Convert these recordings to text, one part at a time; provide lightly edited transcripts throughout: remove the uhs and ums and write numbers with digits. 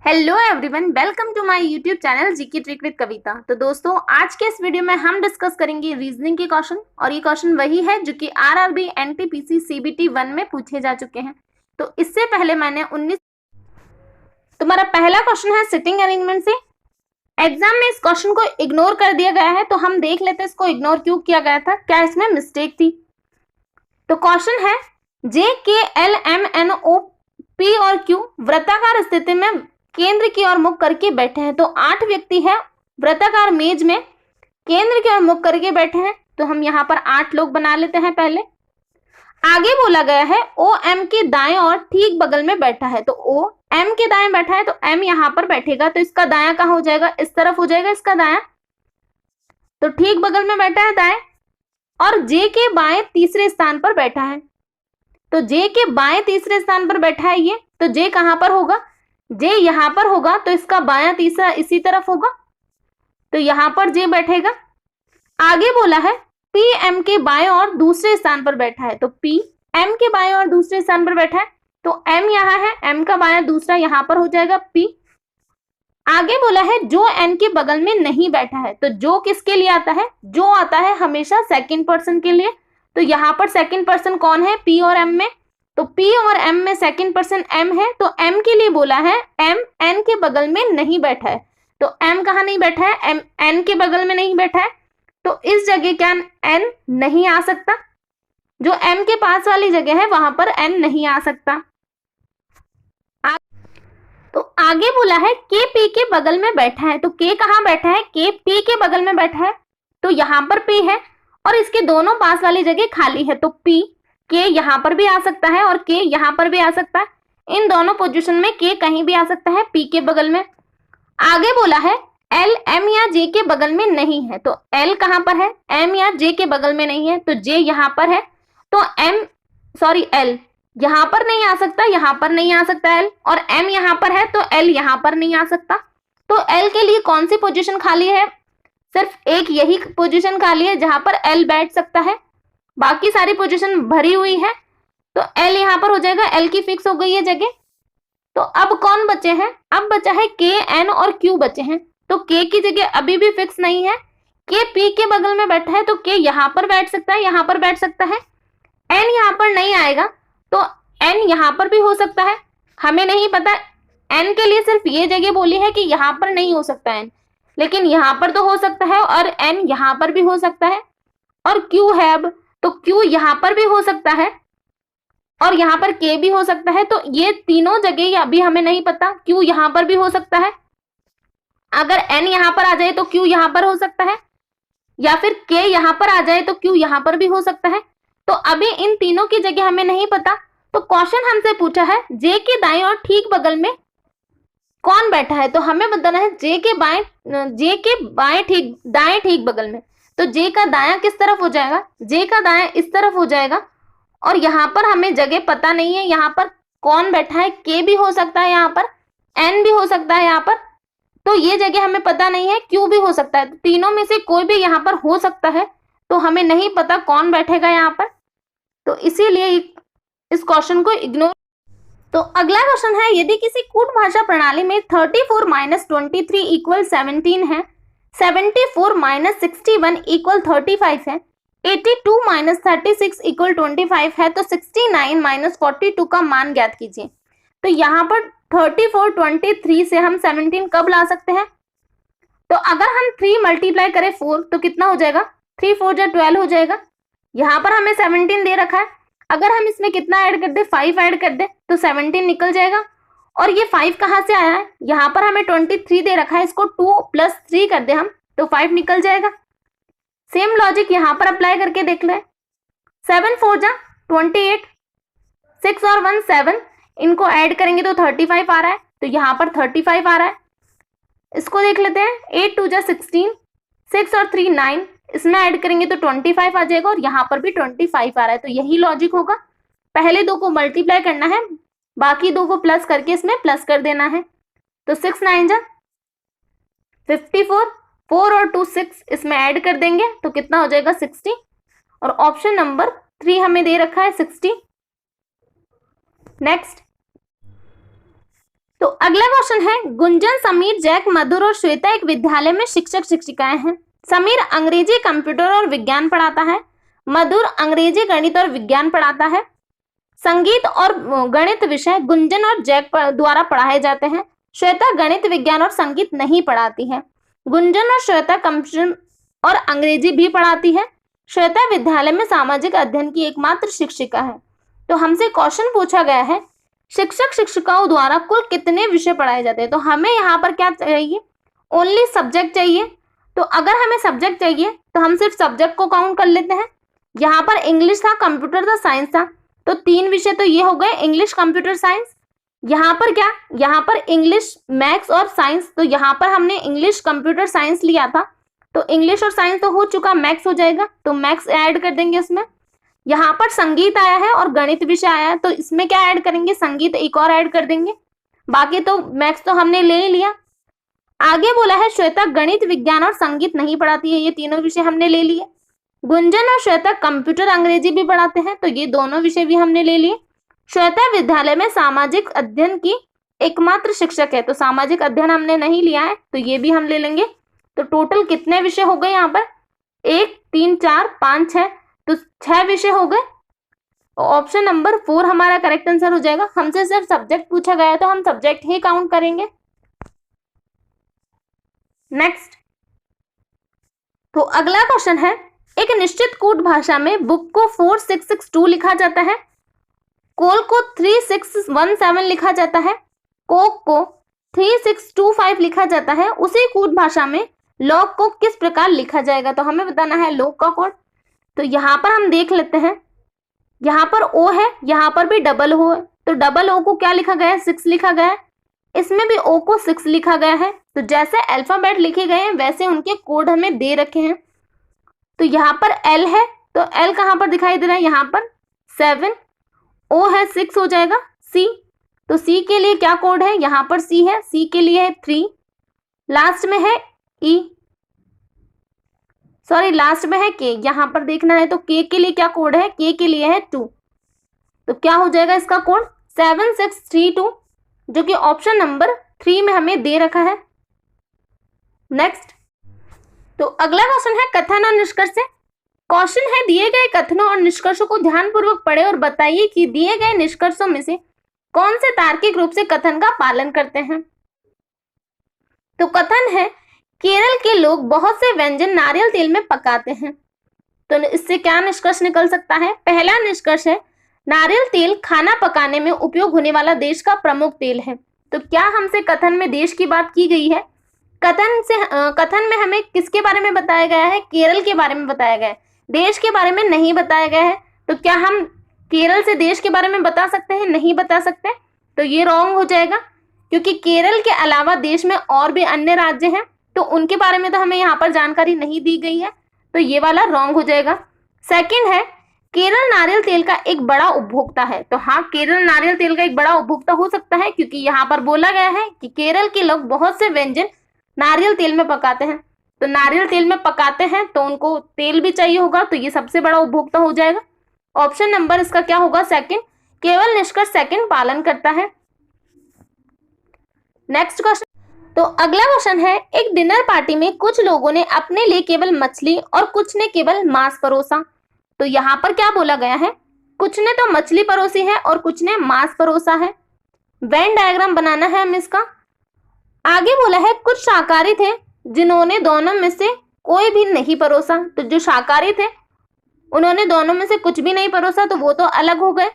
Hello everyone, welcome to my YouTube channel GK trick with Kavita. तो दोस्तों, आज के इस वीडियो में हम डिस्कस करेंगे रीजनिंग के क्वेश्चन, और ये क्वेश्चन वही है जो कि आरआरबी एनटीपीसी सीबीटी 1 में पूछे जा चुके हैं। तो इससे पहले मैंने 19 तुम्हारा पहला क्वेश्चन है सिटिंग अरेंजमेंट से। एग्जाम में इस क्वेश्चन को इग्नोर कर दिया गया है, तो हम देख लेते हैं इसको इग्नोर क्यों किया गया था, क्या इसमें मिस्टेक थी। तो क्वेश्चन है J K L M N O P और क्यू वृत्ताकार स्थिति में केंद्र की ओर मुख करके बैठे हैं। तो 8 व्यक्ति है वृत्ताकार मेज में केंद्र की ओर मुख करके बैठे हैं। तो हम यहाँ पर 8 लोग बना लेते हैं। पहले आगे बोला गया है ओ एम के दाएं और ठीक बगल में बैठा है। तो ओ एम के दाएं बैठा है, तो एम यहाँ पर बैठेगा, तो इसका दायां कहाँ हो जाएगा, इस तरफ हो जाएगा इसका दायां। तो ठीक बगल में बैठा है दाएं, और जे के बाएं तीसरे स्थान पर बैठा है। तो जे के बाएं तीसरे स्थान पर बैठा है ये, तो जे कहां पर होगा, जे यहां पर होगा, तो इसका बायां तीसरा इसी तरफ होगा, तो यहां पर जे बैठेगा। आगे बोला है पी एम के बाएं और दूसरे स्थान पर बैठा है। तो पी एम के बाएं और दूसरे स्थान पर बैठा है, तो एम यहां है, एम का बायां दूसरा यहां पर हो जाएगा पी। आगे बोला है जो एन के बगल में नहीं बैठा है। तो जो किसके लिए आता है, जो आता है हमेशा सेकंड पर्सन के लिए। तो यहां पर सेकंड पर्सन कौन है, पी और एम में। तो पी और एम में सेकंड पर्सन एम है, तो एम के लिए बोला है एम एन के बगल में नहीं बैठा है। तो एम कहां नहीं बैठा है, एम एन के बगल में नहीं बैठा है, तो इस जगह क्या एन नहीं आ सकता। जो एम के पास वाली जगह है वहां पर एन नहीं आ सकता। तो आगे बोला है के पी के बगल में बैठा है। तो के कहां बैठा है, के पी के बगल में बैठा है, तो यहां पर पी है और इसके दोनों पास वाली जगह खाली है। तो पी के यहां पर भी आ सकता है और के यहां पर भी आ सकता है। इन दोनों पोजीशन में के कहीं भी आ सकता है पी के बगल में। आगे बोला है एल एम या जे के बगल में नहीं है। तो एल कहां पर है, एम या जे के बगल में नहीं है, तो जे यहां पर है, तो एल यहां पर नहीं आ सकता, यहां पर नहीं आ सकता एल, और एम यहां पर है, तो एल यहां पर नहीं आ सकता। तो एल के लिए कौन सी पोजीशन खाली है, सिर्फ एक यही पोजीशन खाली है जहां पर एल बैठ सकता है, बाकी सारी पोजीशन भरी हुई है। तो एल यहां पर हो जाएगा, एल की फिक्स हो गई है जगह। तो अब कौन बचे हैं, अब बचा है के एन और क्यू बचे हैं। तो के की जगह अभी भी फिक्स नहीं है, के पी के बगल में बैठा है, तो के यहां पर बैठ सकता है, यहां पर बैठ सकता है। एन यहां पर नहीं आएगा, तो एन यहां पर भी हो सकता है, हमें नहीं पता। एन के लिए सिर्फ ये जगह बोली है कि यहां पर नहीं हो सकता एन, लेकिन यहां पर तो हो सकता है, और एन यहां पर भी हो सकता है। और क्यू है अब, तो क्यू यहां पर भी हो सकता है और यहां पर के भी हो सकता है। तो ये तीनों जगह अभी हमें नहीं पता, क्यू यहां पर भी हो सकता है, अगर एन यहां पर आ जाए तो क्यू यहां पर हो सकता है, या फिर के यहां पर आ जाए तो क्यू यहां पर भी हो सकता है। तो अभी इन तीनों की जगह हमें नहीं पता। तो क्वेश्चन हमसे पूछा है जे के दाएं और ठीक बगल में कौन बैठा है। तो हमें बताना है जे के बाएं ठीक दाएं ठीक बगल में। तो जे का दायां किस तरफ हो जाएगा, जे का दायां इस तरफ हो जाएगा, और यहाँ पर हमें जगह पता नहीं है यहाँ पर कौन बैठा है, के भी हो सकता है, यहाँ पर एन भी हो सकता है यहाँ पर, तो ये जगह हमें पता नहीं है, क्यू भी हो सकता है। तो तीनों में से कोई भी यहाँ पर हो सकता है, तो हमें नहीं पता कौन बैठेगा यहाँ पर, तो इसीलिए इस क्वेश्चन को इग्नोर। तो अगला क्वेश्चन है यदि किसी कूट भाषा प्रणाली में 34 माइनस 23 इक्वल 17 है, 74 माइनस 61 इक्वल 35 है, 82 माइनस 36 इक्वल 25 है, तो 69 माइनस 42 का मान ज्ञात कीजिए। तो यहाँ पर 34 23 से हम 17 कब ला सकते हैं, तो अगर हम 3 मल्टीप्लाई करें 4 तो कितना हो जाएगा, 3 4 जा 12 हो जाएगा। यहाँ पर हमें 17 दे रखा है, अगर हम इसमें कितना ऐड कर दे, 5 ऐड कर दे, तो 17 निकल जाएगा। और ये 5 कहाँ से आया है, यहाँ पर हमें 23 दे रखा है, इसको 2 + 3 कर दे हम, तो 5 निकल जाएगा। सेम लॉजिक यहाँ पर अप्लाई करके देख ले, 7 4 जा 28, 6 और 1 7, इनको ऐड करेंगे तो 35 आ रहा है, तो यहाँ पर 35 आ रहा है। इसको देख लेते हैं, 8 2 जा 16, 6 और 3 9, इसमें ऐड करेंगे तो 25 आ जाएगा, और यहाँ पर भी 25 आ रहा है। तो यही लॉजिक होगा, पहले दो को मल्टीप्लाई करना है, बाकी दो को प्लस करके इसमें प्लस कर देना है। तो 6 9 जा 54, 4 और 2 6, इसमें ऐड कर देंगे तो कितना हो जाएगा 60, और ऑप्शन नंबर 3 हमें दे रखा है 60। नेक्स्ट तो अगला क्वेश्चन है, गुंजन, समीर, जैक, मधुर और श्वेता एक विद्यालय में शिक्षक शिक्षिकाएं हैं। समीर अंग्रेजी, कंप्यूटर और विज्ञान पढ़ाता है। मधुर अंग्रेजी, गणित और विज्ञान पढ़ाता है। संगीत और गणित विषय गुंजन और जैक द्वारा पढ़ाए जाते हैं। श्वेता गणित, विज्ञान और संगीत नहीं पढ़ाती है। गुंजन और श्वेता कंप्यूटर और अंग्रेजी भी पढ़ाती है। श्वेता विद्यालय में सामाजिक अध्ययन की एकमात्र शिक्षिका है। तो हमसे क्वेश्चन पूछा गया है, शिक्षक शिक्षिकाओं द्वारा कुल कितने विषय पढ़ाए जाते हैं। तो हमें यहाँ पर क्या चाहिए, ओनली सब्जेक्ट चाहिए। तो अगर हमें सब्जेक्ट चाहिए तो हम सिर्फ सब्जेक्ट को काउंट कर लेते हैं। यहाँ पर इंग्लिश था, कंप्यूटर था, साइंस था, तो 3 विषय तो ये हो गए, इंग्लिश, कंप्यूटर, साइंस। यहाँ पर क्या, यहाँ पर इंग्लिश, मैथ्स और साइंस। तो यहाँ पर हमने इंग्लिश, कंप्यूटर, साइंस लिया था, तो इंग्लिश और साइंस तो हो चुका, मैथ्स हो जाएगा, तो मैथ्स ऐड कर देंगे इसमें। यहाँ पर संगीत आया है और गणित विषय आया है, तो इसमें क्या ऐड करेंगे, संगीत एक और ऐड कर देंगे। बाकी तो मैथ्स तो हमने ले ही लिया। आगे बोला है, श्वेता गणित, विज्ञान और संगीत नहीं पढ़ाती है, ये तीनों विषय हमने ले लिए। गुंजन और श्वेता कंप्यूटर, अंग्रेजी भी पढ़ाते हैं, तो ये दोनों विषय भी हमने ले लिए। श्वेता विद्यालय में सामाजिक अध्ययन की एकमात्र शिक्षक है, तो सामाजिक अध्ययन हमने नहीं लिया है, तो ये भी हम ले लेंगे। तो टोटल कितने विषय हो गए यहाँ पर, 1 3 4 5 6, तो 6 विषय हो गए। ऑप्शन नंबर 4 हमारा करेक्ट आंसर हो जाएगा। हमसे सिर्फ सब्जेक्ट पूछा गया है तो हम सब्जेक्ट ही काउंट करेंगे। नेक्स्ट, तो अगला क्वेश्चन है, एक निश्चित कोड भाषा में बुक को 4662 लिखा जाता है, कोल को 3617 लिखा जाता है, कोक को 3625 लिखा जाता है। उसी कोड भाषा में लॉग को किस प्रकार लिखा जाएगा। तो हमें बताना है लॉग का कोड। तो यहाँ पर हम देख लेते हैं, यहाँ पर ओ है, यहाँ पर भी डबल ओ है, तो डबल ओ को क्या लिखा गया है, 6 लिखा गया है। इसमें भी ओ को 6 लिखा गया है। तो जैसे अल्फाबेट लिखे गए हैं वैसे उनके कोड हमें दे रखे हैं। तो यहाँ पर एल है, तो एल कहाँ पर दिखाई दे रहा है, यहाँ पर 7, ओ है 6 हो जाएगा। सी, तो सी के लिए क्या कोड है, यहाँ पर सी है, सी के लिए है 3, लास्ट में है ई, सॉरी लास्ट में है के, यहाँ पर देखना है। तो के लिए क्या कोड है, के के लिए है 2, तो क्या हो जाएगा इसका कोड 7632, जो कि ऑप्शन नंबर 3 में हमें दे रखा है। नेक्स्ट, तो अगला क्वेश्चन है कथन और निष्कर्ष से। क्वेश्चन है, दिए गए कथनों और निष्कर्षों को ध्यानपूर्वक पढ़े और बताइए कि दिए गए निष्कर्षों में से कौन से तार्किक रूप से कथन का पालन करते हैं। तो कथन है, केरल के लोग बहुत से व्यंजन नारियल तेल में पकाते हैं। तो इससे क्या निष्कर्ष निकल सकता है, पहला निष्कर्ष है, नारियल तेल खाना पकाने में उपयोग होने वाला देश का प्रमुख तेल है। तो क्या हमसे कथन में देश की बात की गई है, कथन में हमें किसके बारे में बताया गया है, केरल के बारे में बताया गया है, देश के बारे में नहीं बताया गया है। तो क्या हम केरल से देश के बारे में बता सकते हैं, नहीं बता सकते, तो ये रॉन्ग हो जाएगा, क्योंकि केरल के अलावा देश में और भी अन्य राज्य हैं, तो उनके बारे में तो हमें यहाँ पर जानकारी नहीं दी गई है, तो ये वाला रॉन्ग हो जाएगा। सेकंड है, केरल नारियल तेल का एक बड़ा उपभोक्ता है। तो हाँ, केरल नारियल तेल का एक बड़ा उपभोक्ता हो सकता है, क्योंकि यहाँ पर बोला गया है कि केरल के लोग बहुत से व्यंजन नारियल तेल में पकाते हैं। तो नारियल तेल में पकाते हैं तो उनको तेल भी चाहिए होगा, तो ये सबसे बड़ा उपभोक्ता हो जाएगा। ऑप्शन नंबर इसका क्या होगा, सेकंड, केवल निष्कर्ष सेकंड पालन करता है। नेक्स्ट क्वेश्चन, तो अगला क्वेश्चन है, एक डिनर पार्टी में कुछ लोगों ने अपने लिए केवल मछली और कुछ ने केवल मांस परोसा। तो यहाँ पर क्या बोला गया है, कुछ ने तो मछली परोसी है और कुछ ने मांस परोसा है। वेन डायग्राम बनाना है हमें इसका। आगे बोला है, कुछ शाकाहारी थे जिन्होंने दोनों में से कोई भी नहीं परोसा। तो जो शाकाहारी थे उन्होंने दोनों में से कुछ भी नहीं परोसा, तो वो तो अलग हो गए।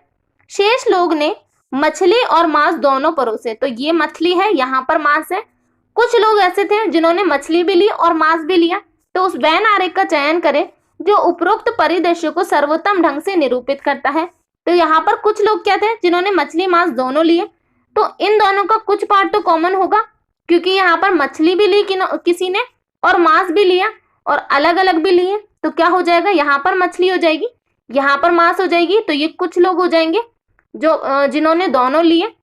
शेष लोग ने मछली और मांस दोनों परोसे। तो ये मछली है, यहाँ पर मांस है। कुछ लोग ऐसे थे जिन्होंने मछली भी ली और मांस भी लिया। तो उस वेन आरेख का चयन करें जो उपरोक्त परिदृश्य को सर्वोत्तम ढंग से निरूपित करता है। तो यहाँ पर कुछ लोग क्या थे, जिन्होंने मछली मांस दोनों लिए। तो इन दोनों का कुछ पार्ट तो कॉमन होगा, क्योंकि यहाँ पर मछली भी ली किसी ने और मांस भी लिया और अलग अलग भी लिए। तो क्या हो जाएगा, यहाँ पर मछली हो जाएगी, यहाँ पर मांस हो जाएगी। तो ये कुछ लोग हो जाएंगे जो जिन्होंने दोनों लिए,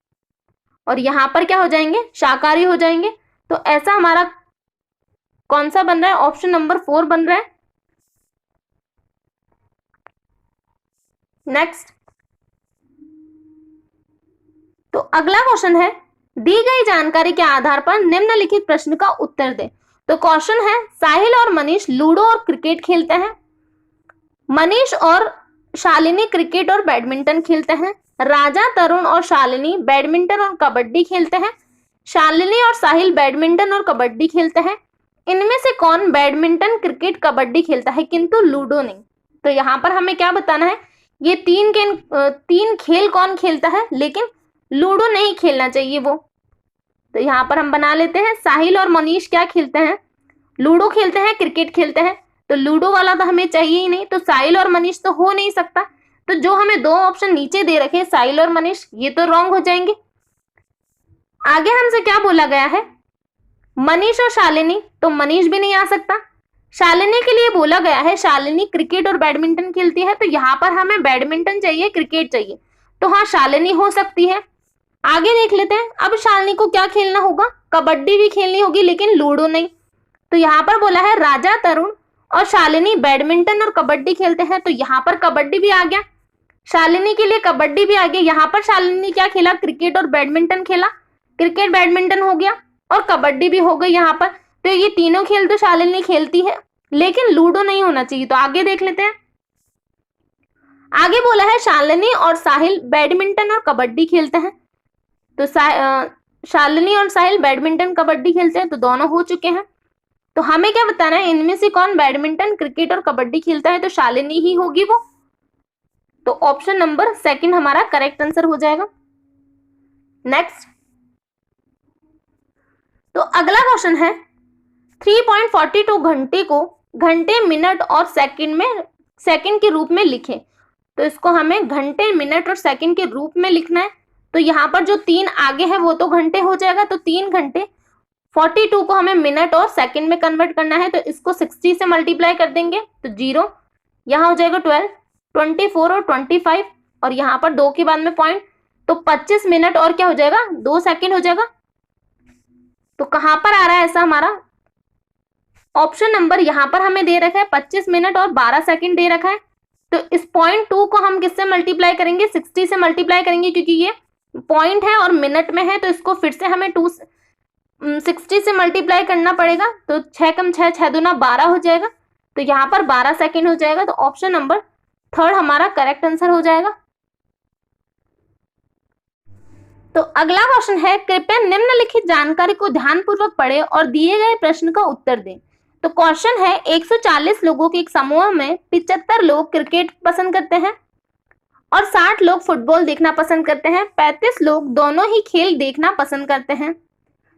और यहाँ पर क्या हो जाएंगे, शाकाहारी हो जाएंगे। तो ऐसा हमारा कौन सा बन रहा है, ऑप्शन नंबर 4 बन रहा है। नेक्स्ट, तो अगला क्वेश्चन है, दी गई जानकारी के आधार पर निम्नलिखित प्रश्न का उत्तर दे। तो क्वेश्चन है, साहिल और मनीष लूडो और क्रिकेट खेलते हैं। मनीष और शालिनी क्रिकेट और बैडमिंटन खेलते हैं। राजा, तरुण और शालिनी बैडमिंटन और कबड्डी खेलते हैं। शालिनी और साहिल बैडमिंटन और कबड्डी खेलते हैं। इनमें से कौन बैडमिंटन, क्रिकेट, कबड्डी खेलता है किंतु लूडो नहीं? तो यहाँ पर हमें क्या बताना है, ये तीन खेल कौन खेलता है, लेकिन लूडो नहीं खेलना चाहिए वो। तो यहाँ पर हम बना लेते हैं, साहिल और मनीष क्या खेलते हैं, लूडो खेलते हैं, क्रिकेट खेलते हैं। तो लूडो वाला तो हमें चाहिए ही नहीं, तो साहिल और मनीष तो हो नहीं सकता। तो जो हमें दो ऑप्शन नीचे दे रखे साहिल और मनीष, ये तो रॉन्ग हो जाएंगे। आगे हमसे क्या बोला गया है, मनीष और शालिनी, तो मनीष भी नहीं आ सकता। शालिनी के लिए बोला गया है शालिनी क्रिकेट और बैडमिंटन खेलती है, तो यहाँ पर हमें बैडमिंटन चाहिए, क्रिकेट चाहिए, तो हाँ शालिनी हो सकती है। आगे देख लेते हैं, अब शालिनी को क्या खेलना होगा, कबड्डी भी खेलनी होगी लेकिन लूडो नहीं। तो यहाँ पर बोला है राजा, तरुण और शालिनी बैडमिंटन और कबड्डी खेलते हैं, तो यहाँ पर कबड्डी भी आ गया, शालिनी के लिए कबड्डी भी आ गया। यहाँ पर शालिनी क्या खेला, क्रिकेट और बैडमिंटन खेला, क्रिकेट बैडमिंटन हो गया और कबड्डी भी हो गई यहाँ पर। तो ये तीनों खेल तो शालिनी खेलती है, लेकिन लूडो नहीं होना चाहिए। तो आगे देख लेते हैं, आगे बोला है शालिनी और साहिल बैडमिंटन और कबड्डी खेलते हैं। तो शालिनी और साहिल बैडमिंटन, कबड्डी खेलते हैं, तो दोनों हो चुके हैं। तो हमें क्या बताना है, इनमें से कौन बैडमिंटन, क्रिकेट और कबड्डी खेलता है, तो शालिनी ही होगी वो। तो ऑप्शन नंबर सेकंड हमारा करेक्ट आंसर हो जाएगा। नेक्स्ट, तो अगला क्वेश्चन है, 3.42 घंटे को घंटे, मिनट और सेकंड के रूप में लिखें। तो इसको हमें घंटे, मिनट और सेकंड के रूप में लिखना है। तो यहाँ पर जो 3 आगे है वो तो घंटे हो जाएगा, तो 3 घंटे, 42 को हमें मिनट और सेकंड में कन्वर्ट करना है, तो इसको 60 से मल्टीप्लाई कर देंगे, तो 0, यहाँ हो जाएगा 12, 24 और 25, और यहाँ पर 2 के बाद में पॉइंट, तो 25 मिनट और क्या हो जाएगा, 2 सेकंड हो जाएगा। तो कहां पर आ रहा है ऐसा, हमारा ऑप्शन नंबर यहाँ पर हमें दे रखा है 25 मिनट और 12 सेकंड दे रखा है। तो इस 0.2 को हम किससे मल्टीप्लाई करेंगे, 60 से मल्टीप्लाई करेंगे, क्योंकि ये पॉइंट है और मिनट में है, तो इसको फिर से हमें 60 से मल्टीप्लाई करना पड़ेगा। तो 6 कम 6, 6 दूना 12 हो जाएगा, तो यहाँ पर 12 सेकंड हो जाएगा। तो ऑप्शन नंबर थर्ड हमारा करेक्ट आंसर हो जाएगा। तो अगला क्वेश्चन है, कृपया निम्नलिखित जानकारी को ध्यानपूर्वक पढ़ें और दिए गए प्रश्न का उत्तर दें। तो क्वेश्चन है, 140 लोगों के एक समूह में 75 लोग क्रिकेट पसंद करते हैं और 60 लोग फुटबॉल देखना पसंद करते हैं, 35 लोग दोनों ही खेल देखना पसंद करते हैं।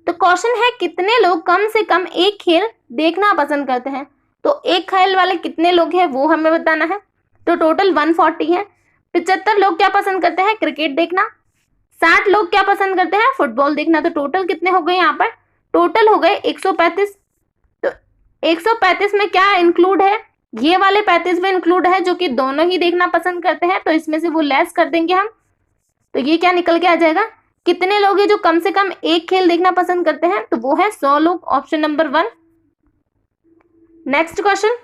तो क्वेश्चन है, कितने लोग कम से कम एक खेल देखना पसंद करते हैं। तो एक खेल वाले कितने लोग हैं वो हमें बताना है। तो टोटल 140 है। 75 लोग क्या पसंद करते हैं, क्रिकेट देखना। 60 लोग क्या पसंद करते हैं, फुटबॉल देखना। तो टोटल कितने हो गए यहाँ पर, टोटल हो गए 135। तो 135 में क्या इंक्लूड है, ये वाले 35 में इंक्लूड है जो कि दोनों ही देखना पसंद करते हैं, तो इसमें से वो लेस कर देंगे हम। तो ये क्या निकल के आ जाएगा, कितने लोग हैं जो कम से कम एक खेल देखना पसंद करते हैं, तो वो है 100 लोग, ऑप्शन नंबर 1। नेक्स्ट क्वेश्चन,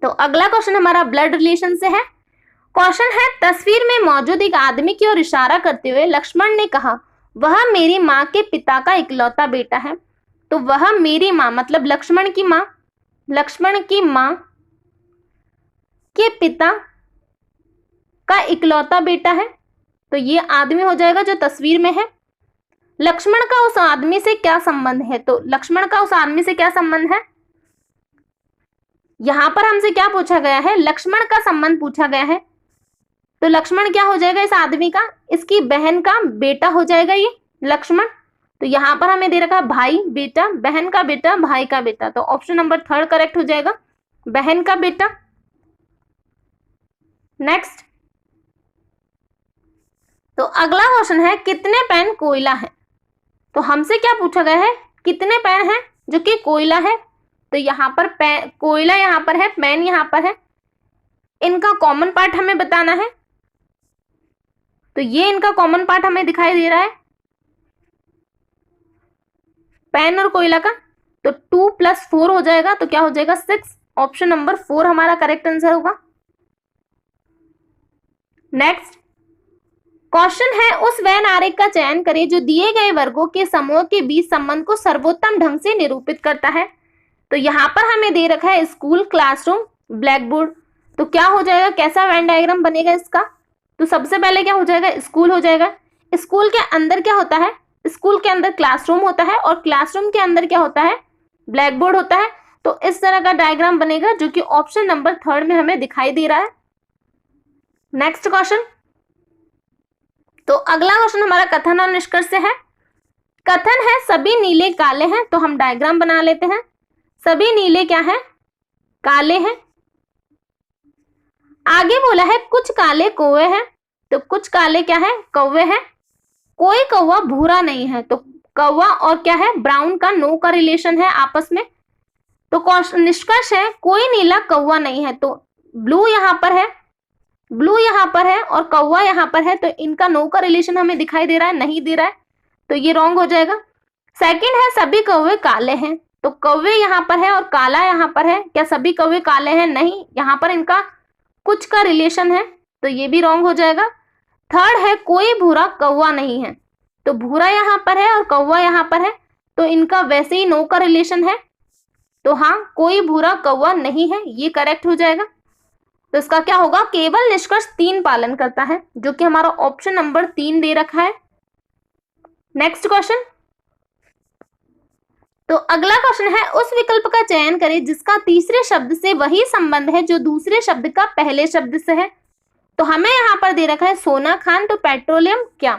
तो अगला क्वेश्चन हमारा ब्लड रिलेशन से है। क्वेश्चन है, तस्वीर में मौजूद एक आदमी की ओर इशारा करते हुए लक्ष्मण ने कहा, वह मेरी माँ के पिता का इकलौता बेटा है। तो वह मेरी माँ मतलब लक्ष्मण की माँ के पिता का इकलौता बेटा है। तो ये आदमी हो जाएगा जो तस्वीर में है। लक्ष्मण का उस आदमी से क्या संबंध है, तो लक्ष्मण का उस आदमी से क्या संबंध है, यहां पर हमसे क्या पूछा गया है, लक्ष्मण का संबंध पूछा गया है। तो लक्ष्मण क्या हो जाएगा इस आदमी का, इसकी बहन का बेटा हो जाएगा ये लक्ष्मण। तो यहां पर हमें दे रखा भाई बेटा, बहन का बेटा, भाई का बेटा। तो ऑप्शन नंबर 3 करेक्ट हो जाएगा, बहन का बेटा। नेक्स्ट, तो अगला क्वेश्चन है, कितने पेन कोयला है। तो हमसे क्या पूछा गया है, कितने पेन है जो कि कोयला है। तो यहाँ पर कोयला यहाँ पर है, पेन यहाँ पर है, इनका कॉमन पार्ट हमें बताना है। तो ये इनका कॉमन पार्ट हमें दिखाई दे रहा है पेन और कोयला का। तो 2 + 4 हो जाएगा, तो क्या हो जाएगा 6, ऑप्शन नंबर 4 हमारा करेक्ट आंसर होगा। नेक्स्ट, क्वेश्चन है उस वेन आरेख का चयन करें जो दिए गए वर्गों के समूह के बीच संबंध को सर्वोत्तम ढंग से निरूपित करता है। तो यहाँ पर हमें दे रखा है स्कूल, क्लासरूम, ब्लैक बोर्ड। तो क्या हो जाएगा, कैसा वेन डायग्राम बनेगा इसका? तो सबसे पहले क्या हो जाएगा, स्कूल हो जाएगा। स्कूल के अंदर क्या होता है, स्कूल के अंदर क्लासरूम होता है और क्लासरूम के अंदर क्या होता है, ब्लैक बोर्ड होता है। तो इस तरह का डायग्राम बनेगा जो कि ऑप्शन नंबर 3 में हमें दिखाई दे रहा है। नेक्स्ट क्वेश्चन, तो अगला क्वेश्चन हमारा कथन और निष्कर्ष से है। कथन है सभी नीले काले हैं, तो हम डायग्राम बना लेते हैं। सभी नीले क्या है, काले हैं। आगे बोला है कुछ काले कौवे हैं, तो कुछ काले क्या है, कौवे हैं। कोई कौवा भूरा नहीं है, तो कौवा और क्या है, ब्राउन का नो का रिलेशन है आपस में। तो निष्कर्ष है कोई नीला कौवा नहीं है, तो ब्लू यहां पर है, ब्लू यहां पर है और कौवा यहां पर है, तो इनका नो का रिलेशन हमें दिखाई दे रहा है, नहीं दे रहा है, तो ये रॉन्ग हो जाएगा। सेकंड है सभी कौवे काले हैं, तो कौवे यहां पर है और काला यहां पर है। क्या सभी कौवे काले हैं? नहीं, यहां पर इनका कुछ का रिलेशन है, तो ये भी रॉन्ग हो जाएगा। थर्ड है कोई भूरा कौवा नहीं है, तो भूरा यहां पर है और कौवा यहां पर है, तो इनका वैसे ही नो का रिलेशन है, तो हाँ कोई भूरा कौवा नहीं है, ये करेक्ट हो जाएगा। तो इसका क्या होगा, केवल निष्कर्ष 3 पालन करता है, जो कि हमारा ऑप्शन नंबर 3 दे रखा है। नेक्स्ट क्वेश्चन, तो अगला क्वेश्चन है उस विकल्प का चयन करें जिसका तीसरे शब्द से वही संबंध है जो दूसरे शब्द का पहले शब्द से है। तो हमें यहाँ पर दे रखा है सोना खान, तो पेट्रोलियम क्या,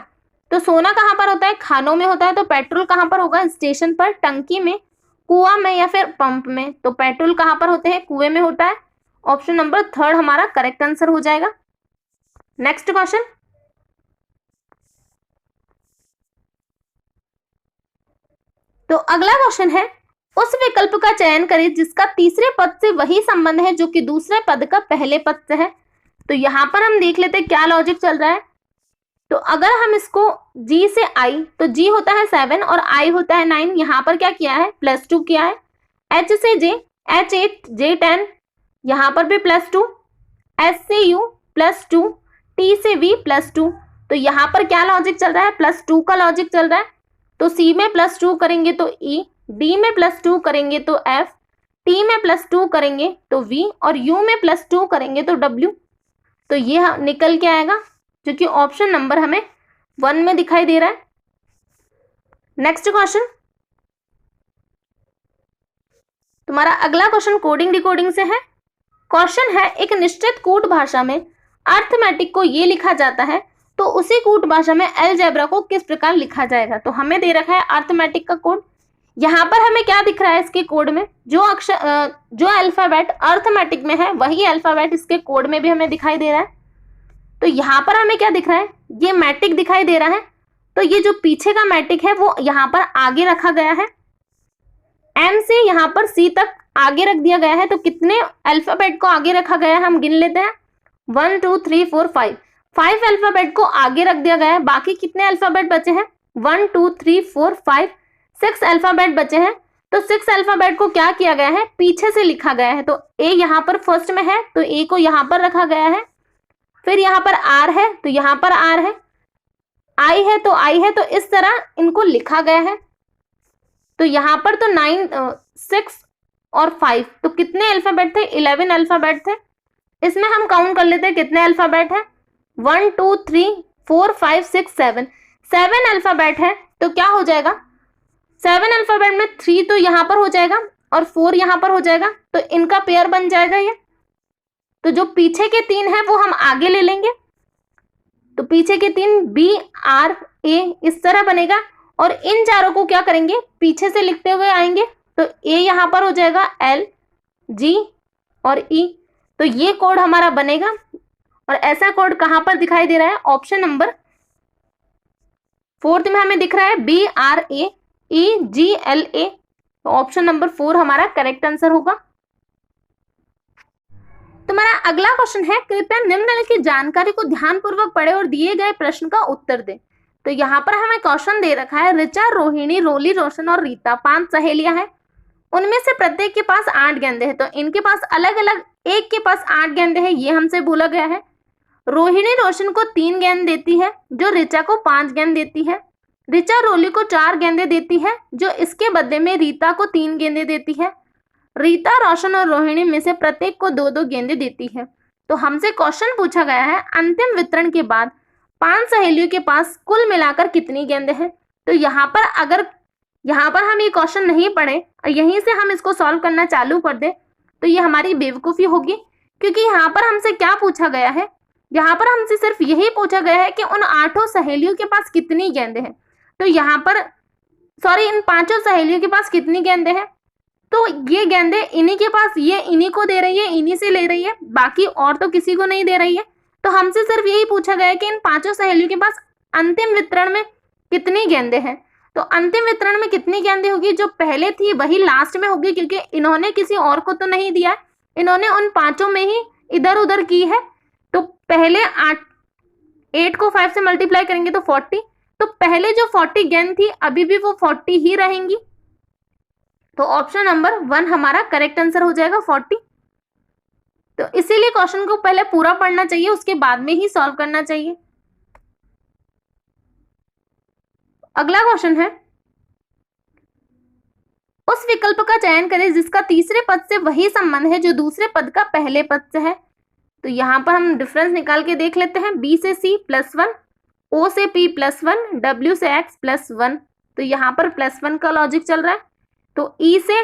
तो सोना कहाँ पर होता है, खानों में होता है। तो पेट्रोल कहाँ पर होगा, स्टेशन पर, टंकी में, कुआं में या फिर पंप में। तो पेट्रोल कहाँ पर होते हैं, कुएं में होता है। ऑप्शन नंबर 3 हमारा करेक्ट आंसर हो जाएगा। नेक्स्ट क्वेश्चन, तो अगला क्वेश्चन है उस विकल्प का चयन करें जिसका तीसरे पद से वही संबंध है जो कि दूसरे पद का पहले पद से है। तो यहां पर हम देख लेते हैं क्या लॉजिक चल रहा है। तो अगर हम इसको G से I, तो G होता है 7 और I होता है 9, यहां पर क्या किया है, +2 किया है। H से J, H8, J10, यहां पर भी +2, S से U +2, T से V +2। तो यहां पर क्या लॉजिक चल रहा है, +2 का लॉजिक चल रहा है। तो C में +2 करेंगे तो E, D में +2 करेंगे तो F, T में +2 करेंगे तो V और U में +2 करेंगे तो W। तो ये निकल के आएगा जो कि ऑप्शन नंबर हमें 1 में दिखाई दे रहा है। नेक्स्ट क्वेश्चन, तुम्हारा अगला क्वेश्चन कोडिंग डिकोडिंग से है। क्वेश्चन है एक निश्चित कूट भाषा में अर्थमेटिक को ये लिखा जाता है, तो उसी कूट भाषा में अलजेब्रा को किस प्रकार लिखा जाएगा। तो हमें दे रखा है अर्थमेटिक का कोड। यहाँ पर हमें क्या दिख रहा है इसके कोड में, जो अक्षर जो अल्फाबेट अर्थमेटिक में है वही अल्फाबेट इसके कोड में भी हमें दिखाई दे रहा है। तो यहाँ पर हमें क्या दिख रहा है, ये मैट्रिक दिखाई दे रहा है। तो ये जो पीछे का मैट्रिक है वो यहाँ पर आगे रखा गया है, M से यहाँ पर C तक आगे रख दिया गया है। तो कितने अल्फाबेट को आगे रखा गया है हम गिन लेते हैं, 1 2 3 4 5, 5 अल्फाबेट को आगे रख दिया गया है। बाकी कितने अल्फाबेट बचे हैं, 1 2 3 4 5, 6 अल्फाबेट बचे हैं। तो 6 अल्फाबेट को क्या किया गया है, पीछे से लिखा गया है। तो A यहाँ पर फर्स्ट में है तो A को यहाँ पर रखा गया है, फिर यहाँ पर R है तो यहाँ पर R है, I है तो I है, तो इस तरह इनको लिखा गया है। तो यहाँ पर तो 9 6 और 5, तो कितने अल्फाबेट थे, 11 अल्फाबेट थे। इसमें हम काउंट कर लेते हैं कितने अल्फाबेट है, 1 2 3 4 5 6 7, 7 अल्फाबेट है। तो क्या हो जाएगा, 7 अल्फाबेट में 3 तो यहाँ पर हो जाएगा और 4 यहाँ पर हो जाएगा, तो इनका पेयर बन जाएगा ये। तो जो पीछे के 3 है वो हम आगे ले लेंगे, तो पीछे के 3 B R A इस तरह बनेगा और इन चारों को क्या करेंगे, पीछे से लिखते हुए आएंगे। तो A यहाँ पर हो जाएगा L G और E। तो ये कोड हमारा बनेगा और ऐसा कोड कहां पर दिखाई दे रहा है, ऑप्शन नंबर 4 में हमें दिख रहा है B R A E G L A। तो ऑप्शन नंबर 4 हमारा करेक्ट आंसर होगा। तुम्हारा अगला क्वेश्चन है कृपया निम्नलिखित जानकारी को ध्यानपूर्वक पढ़े और दिए गए प्रश्न का उत्तर दें। तो यहाँ पर हमें क्वेश्चन दे रखा है ऋचा, रोहिणी, रोली, रोशन और रीता 5 सहेलियां हैं, उनमें से प्रत्येक के पास 8 गेंदे हैं। तो इनके पास अलग अलग, एक के पास 8 गेंदे हैं ये हमसे बोला गया है। रोहिणी रोशन को 3 गेंद देती है जो ऋचा को 5 गेंद देती है। ऋचा रोली को 4 गेंदें देती है जो इसके बदले में रीता को 3 गेंदें देती है। रीता रोशन और रोहिणी में से प्रत्येक को 2-2 गेंदें देती है। तो हमसे क्वेश्चन पूछा गया है अंतिम वितरण के बाद 5 सहेलियों के पास कुल मिलाकर कितनी गेंदें हैं। तो यहाँ पर हम ये क्वेश्चन नहीं पढ़े और यहीं से हम इसको सॉल्व करना चालू कर दे तो ये हमारी बेवकूफ़ी होगी, क्योंकि यहाँ पर हमसे क्या पूछा गया है, यहाँ पर हमसे सिर्फ यही पूछा गया है कि उन 8 सहेलियों के पास कितनी गेंदें हैं। तो यहाँ पर इन 5 सहेलियों के पास कितनी गेंदें हैं, तो ये गेंदें इन्हीं के पास, ये इन्हीं को दे रही है, इन्हीं से ले रही है, बाकी और तो किसी को नहीं दे रही है। तो हमसे सिर्फ यही पूछा गया है कि इन 5 सहेलियों के पास अंतिम वितरण में कितनी गेंदें हैं। तो अंतिम वितरण में कितनी गेंदें होगी, जो पहले थी वही लास्ट में होगी, क्योंकि इन्होंने किसी और को तो नहीं दिया, इन्होंने उन 5 में ही इधर उधर की है। तो पहले 8 को 5 से मल्टीप्लाई करेंगे तो 40, तो पहले जो 40 गेंद थी अभी भी वो 40 ही रहेंगी। तो ऑप्शन नंबर 1 हमारा करेक्ट आंसर हो जाएगा 40। तो इसीलिए क्वेश्चन को पहले पूरा पढ़ना चाहिए, उसके बाद में ही सॉल्व करना चाहिए। अगला क्वेश्चन है, उस विकल्प का चयन करें जिसका तीसरे पद से वही संबंध है जो दूसरे पद का पहले पद से है। तो यहाँ पर हम डिफरेंस निकाल के देख लेते हैं। बी से सी +1, ओ से पी +1, डब्ल्यू से एक्स +1। तो यहाँ पर +1 का लॉजिक चल रहा है। तो ई से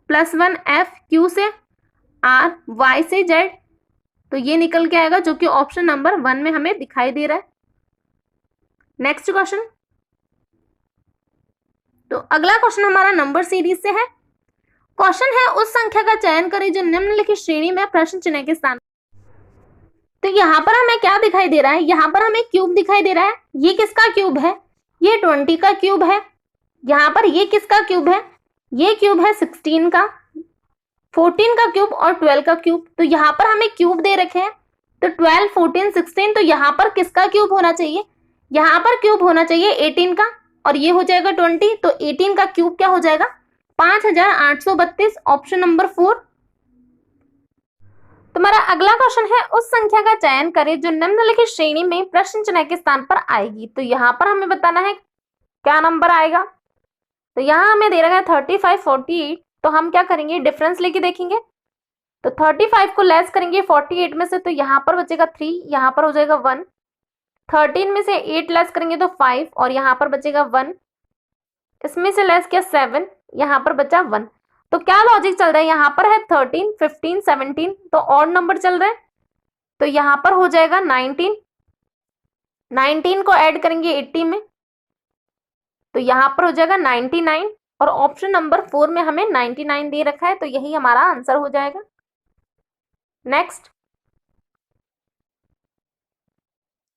+1 एफ, क्यू से आर, वाई से जेड। तो ये निकल के आएगा, जो कि ऑप्शन नंबर 1 में हमें दिखाई दे रहा है। नेक्स्ट क्वेश्चन, तो अगला क्वेश्चन हमारा नंबर सीरीज से है। क्वेश्चन है, उस संख्या का चयन करें जो निम्नलिखित श्रेणी में प्रश्न चिन्ह के स्थान। तो यहाँ पर हमें क्या दिखाई दे रहा है, यहाँ पर हमें क्यूब दिखाई दे रहा है। ये किसका क्यूब है, ये 20 का क्यूब है। यहाँ पर ये किसका क्यूब है, ये क्यूब है 16 का, 14 का क्यूब और 12 का क्यूब। तो यहाँ पर हमें क्यूब दे रखे हैं, तो 12, 14, 16। तो यहाँ पर किसका क्यूब होना चाहिए, यहाँ पर क्यूब होना चाहिए 18 का, और ये हो जाएगा 20। तो 18 का क्यूब क्या हो जाएगा, 5832। Option number 4। तुम्हारा अगला क्वेश्चन है, उस संख्या का चयन करें जो निम्नलिखित श्रेणी में प्रश्न चिन्ह के स्थान पर आएगी। तो यहाँ पर हमें बताना है क्या नंबर आएगा। तो यहाँ हमें दे रखा है 35, 48। तो हम क्या करेंगे, डिफरेंस लेके देखेंगे। तो 35 को लेस करेंगे 48 में से, तो यहाँ पर बचेगा 3, यहाँ पर हो जाएगा 1। 13 में से 8 लेस करेंगे तो 5, और यहाँ पर बचेगा 1। इसमें से लेस किया 7, यहाँ पर बचा 1। तो क्या लॉजिक चल रहा है, यहाँ पर है 13, 15, 17, तो ऑड नंबर चल रहा है। तो यहाँ पर हो जाएगा 19। 19 को ऐड करेंगे 80 में, तो यहाँ पर हो जाएगा 99, और ऑप्शन नंबर 4 में हमें 99 दे रखा है। तो यही हमारा आंसर हो जाएगा। नेक्स्ट,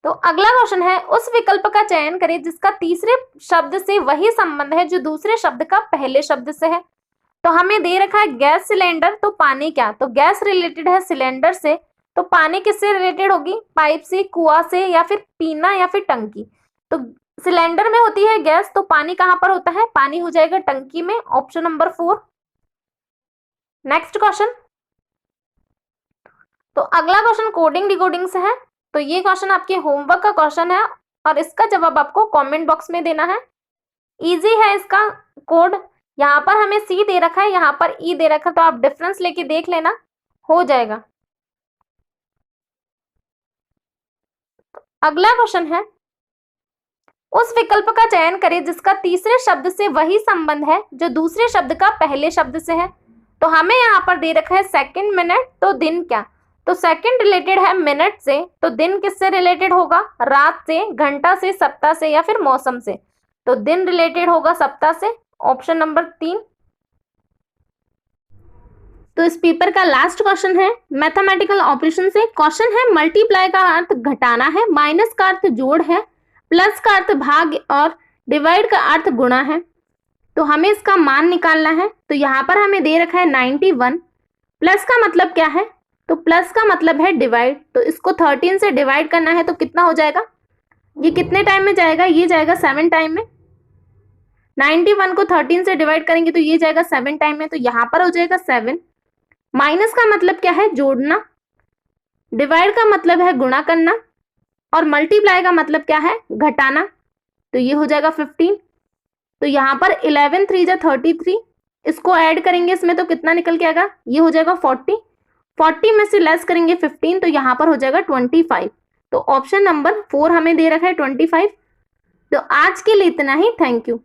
तो अगला क्वेश्चन है, उस विकल्प का चयन करें जिसका तीसरे शब्द से वही संबंध है जो दूसरे शब्द का पहले शब्द से है। तो हमें दे रखा है गैस सिलेंडर, तो पानी क्या, तो गैस रिलेटेड है सिलेंडर से, तो पानी किससे रिलेटेड होगी, पाइप से, कुआं से, या फिर पीना, या फिर टंकी। तो सिलेंडर में होती है गैस, तो पानी कहां पर होता है, पानी हो जाएगा टंकी में। Option number 4। नेक्स्ट क्वेश्चन, तो अगला क्वेश्चन कोडिंग डिकोडिंग से है। तो ये क्वेश्चन आपके होमवर्क का क्वेश्चन है और इसका जवाब आपको कमेंट बॉक्स में देना है। इजी है इसका कोड। यहाँ पर हमें सी दे रखा है, यहाँ पर ई दे रखा है, तो आप डिफरेंस लेके देख लेना, हो जाएगा। तो अगला क्वेश्चन है, उस विकल्प का चयन करें जिसका तीसरे शब्द से वही संबंध है जो दूसरे शब्द का पहले शब्द से है। तो हमें यहाँ पर दे रखा है सेकंड, मिनट, तो दिन क्या, तो सेकंड रिलेटेड है मिनट से, तो दिन किससे रिलेटेड होगा, रात से, घंटा से, सप्ताह से, या फिर मौसम से। तो दिन रिलेटेड होगा सप्ताह से। Option number 3। तो इस पेपर का लास्ट क्वेश्चन है मैथमेटिकल ऑपरेशन से। क्वेश्चन है, मल्टीप्लाई का अर्थ घटाना है, माइनस का अर्थ जोड़ है, प्लस का अर्थ भाग और डिवाइड का अर्थ गुणा है। तो हमें इसका मान निकालना है। तो यहाँ पर हमें दे रखा है 91। प्लस का मतलब क्या है, तो प्लस का मतलब है डिवाइड। तो इसको 13 से डिवाइड करना है, तो कितना हो जाएगा, ये कितने टाइम में जाएगा, ये जाएगा 7 टाइम में। 91 को 13 से डिवाइड करेंगे तो ये जाएगा 7 टाइम में, तो यहाँ पर हो जाएगा 7। माइनस का मतलब क्या है, जोड़ना। डिवाइड का मतलब है गुणा करना और मल्टीप्लाई का मतलब क्या है, घटाना। तो ये हो जाएगा 15। तो यहां पर 11 3 जा 33, इसको ऐड करेंगे इसमें तो कितना निकल के आएगा, ये हो जाएगा 40। 40 में से लेस करेंगे 15 तो यहां पर हो जाएगा 25। तो ऑप्शन नंबर 4 हमें दे रखा है 25। तो आज के लिए इतना ही, थैंक यू।